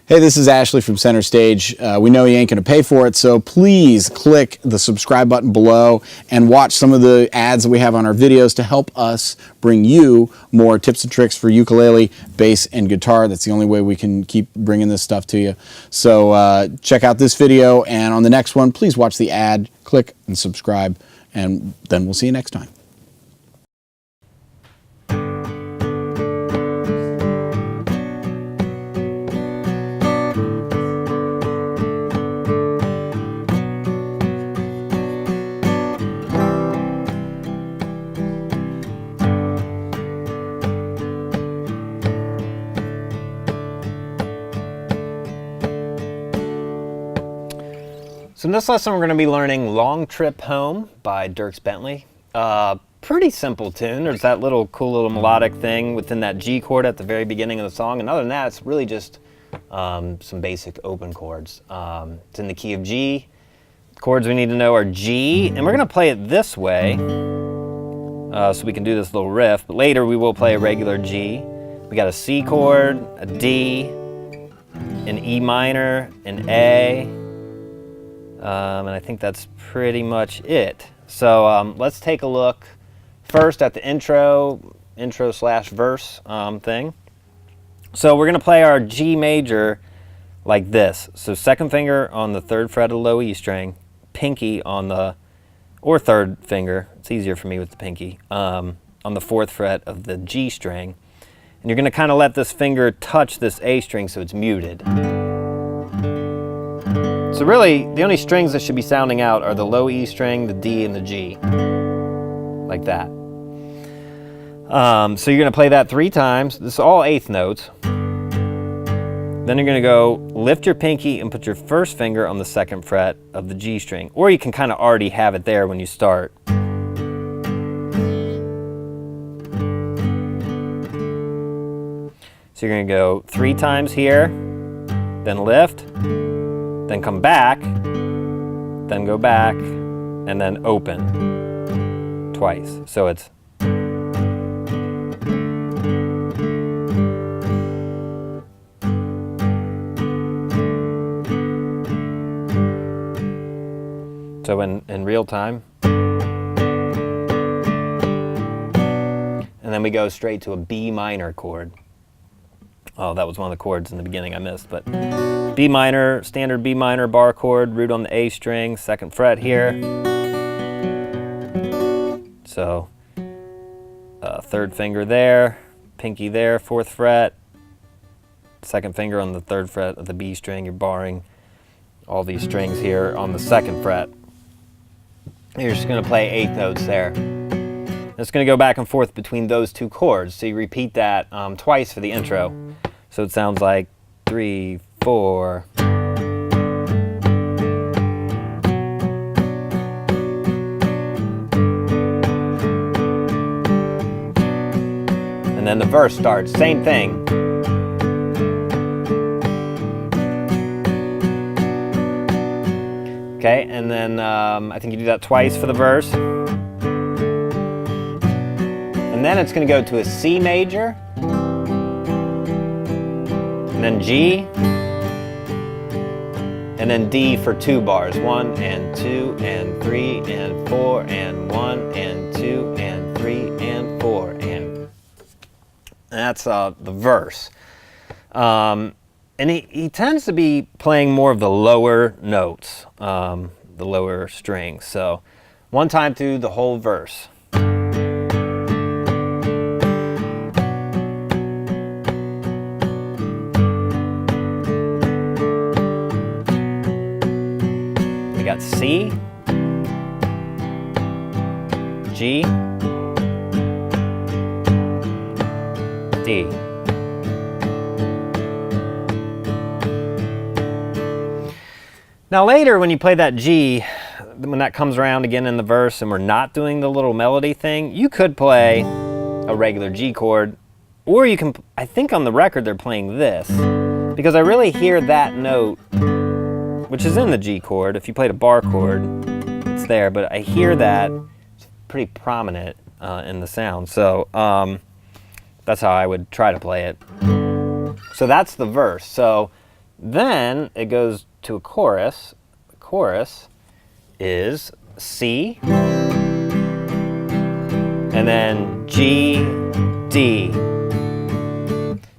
Hey, this is Ashley from Center Stage. We know you ain't gonna pay for it, so please click the subscribe button below and watch some of the ads that we have on our videos to help us bring you more tips and tricks for ukulele, bass, and guitar. That's the only way we can keep bringing this stuff to you. So check out this video, and on the next one, please watch the ad, click and subscribe, and then we'll see you next time. So in this lesson, we're going to be learning Long Trip Home by Dierks Bently. Pretty simple tune. There's that little cool little melodic thing within that G chord at the very beginning of the song. And other than that, it's really just some basic open chords. It's in the key of G. The chords we need to know are G. And we're going to play it this way so we can do this little riff. But later, we will play a regular G. We got a C chord, a D, an E minor, an A. And I think that's pretty much it. So let's take a look first at the intro slash verse thing. So we're going to play our G major like this. So second finger on the third fret of the low E string, pinky on the, or third finger, it's easier for me with the pinky, on the fourth fret of the G string. And you're going to kind of let this finger touch this A string so it's muted. So really, the only strings that should be sounding out are the low E string, the D, and the G. Like that. So you're going to play that 3 times. This is all eighth notes. Then you're going to go lift your pinky and put your first finger on the second fret of the G string. Or you can kind of already have it there when you start. So you're going to go 3 times here, then lift. Then come back, then go back, and then open twice. So it's so in real time. And then we go straight to a B minor chord. Oh, that was one of the chords in the beginning I missed, but B minor, standard B minor bar chord, root on the A string, second fret here. So, third finger there, pinky there, fourth fret, second finger on the third fret of the B string. You're barring all these strings here on the second fret. You're just going to play eighth notes there. It's going to go back and forth between those 2 chords. So you repeat that twice for the intro. So it sounds like 3, 4. And then the verse starts, same thing. Okay, and then I think you do that twice for the verse. And then it's going to go to a C major, and then G, and then D for 2 bars. 1 and 2 and 3 and 4 and 1 and 2 and 3 and 4 and that's the verse. And he tends to be playing more of the lower notes, the lower strings. So one time through the whole verse. We got C, G, D. Now later when you play that G, when that comes around again in the verse and we're not doing the little melody thing, you could play a regular G chord, or you can, I think on the record they're playing this, because I really hear that note, which is in the G chord. If you played a bar chord, it's there, but I hear that it's pretty prominent in the sound. So that's how I would try to play it. So that's the verse. So Then it goes to a chorus. The chorus is C, and then G, D.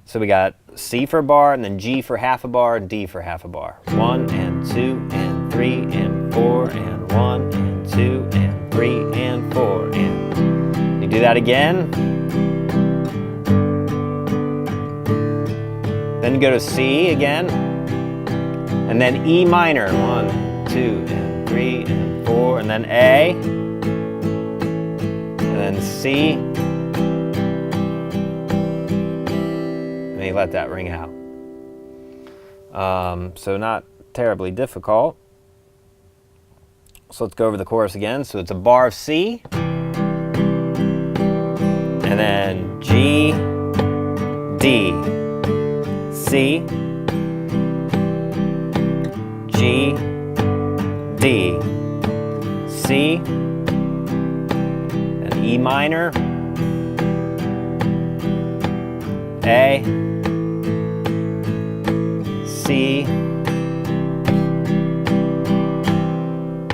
So we got C for a bar, and then G for half a bar, and D for half a bar. 1 and 2 and 3 and 4 and 1 and 2 and 3 and 4 and you do that again. Then you go to C again, and then E minor. 1, 2 and 3 and 4, and then A, and then C. And you let that ring out. So not terribly difficult. So let's go over the chorus again. So it's a bar of C, and then G, D, C, G, D, C, and E minor, A, C,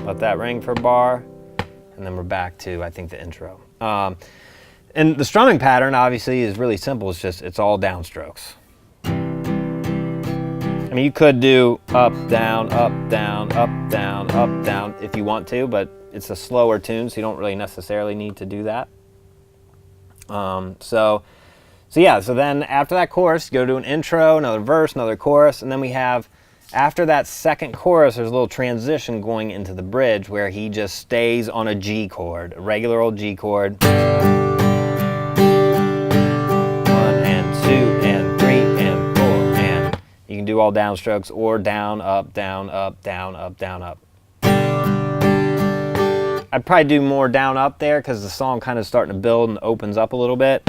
let that ring for a bar, and then we're back to, I think, the intro. And the strumming pattern obviously is really simple. It's all downstrokes. I mean, you could do up, down, up, down, up, down, up, down if you want to, but it's a slower tune, so you don't really necessarily need to do that. So then after that chorus, you go to an intro, another verse, another chorus, and then we have, after that second chorus, there's a little transition going into the bridge where he just stays on a G chord, a regular old G chord. 1 and 2 and 3 and 4, and you can do all downstrokes or down, up, down, up, down, up, down, up. I'd probably do more down, up there because the song kind of starting to build and opens up a little bit.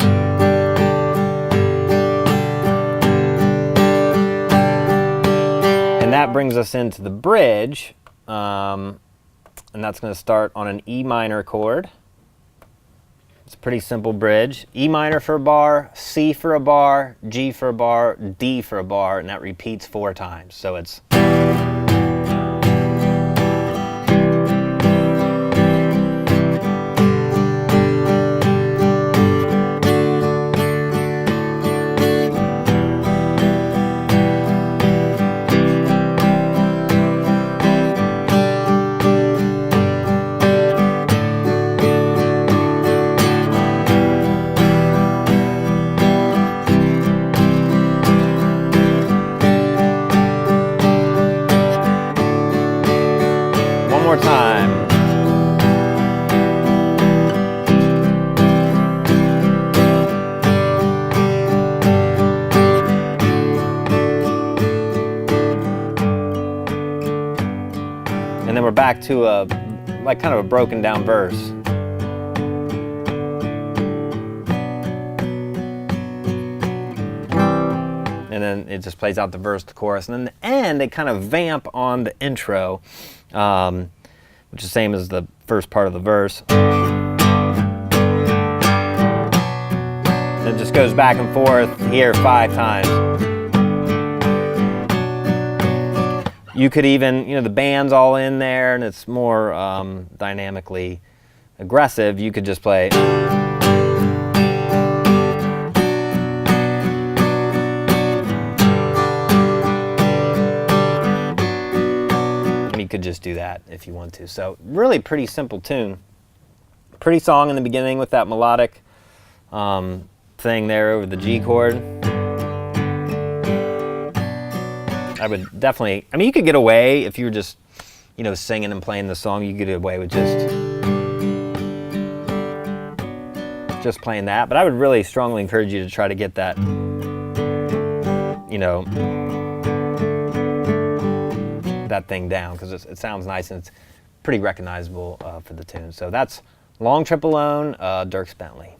And that brings us into the bridge, and that's going to start on an E minor chord. It's a pretty simple bridge. E minor for a bar, C for a bar, G for a bar, D for a bar, and that repeats 4 times. So it's... more time. And then we're back to a, like, kind of a broken down verse. And then it just plays out the verse, the chorus, and then the end, they kind of vamp on the intro, which is the same as the first part of the verse. And it just goes back and forth here 5 times. You could even, the band's all in there and it's more dynamically aggressive. You could just play. You could just do that if you want to. So really pretty simple tune. Pretty song in the beginning with that melodic thing there over the G chord. I would definitely, you could get away if you were just, singing and playing the song, you could get away with just playing that. But I would really strongly encourage you to try to get that, that thing down, because it sounds nice and it's pretty recognizable for the tune. So that's Long Trip Alone, Dierks Bently.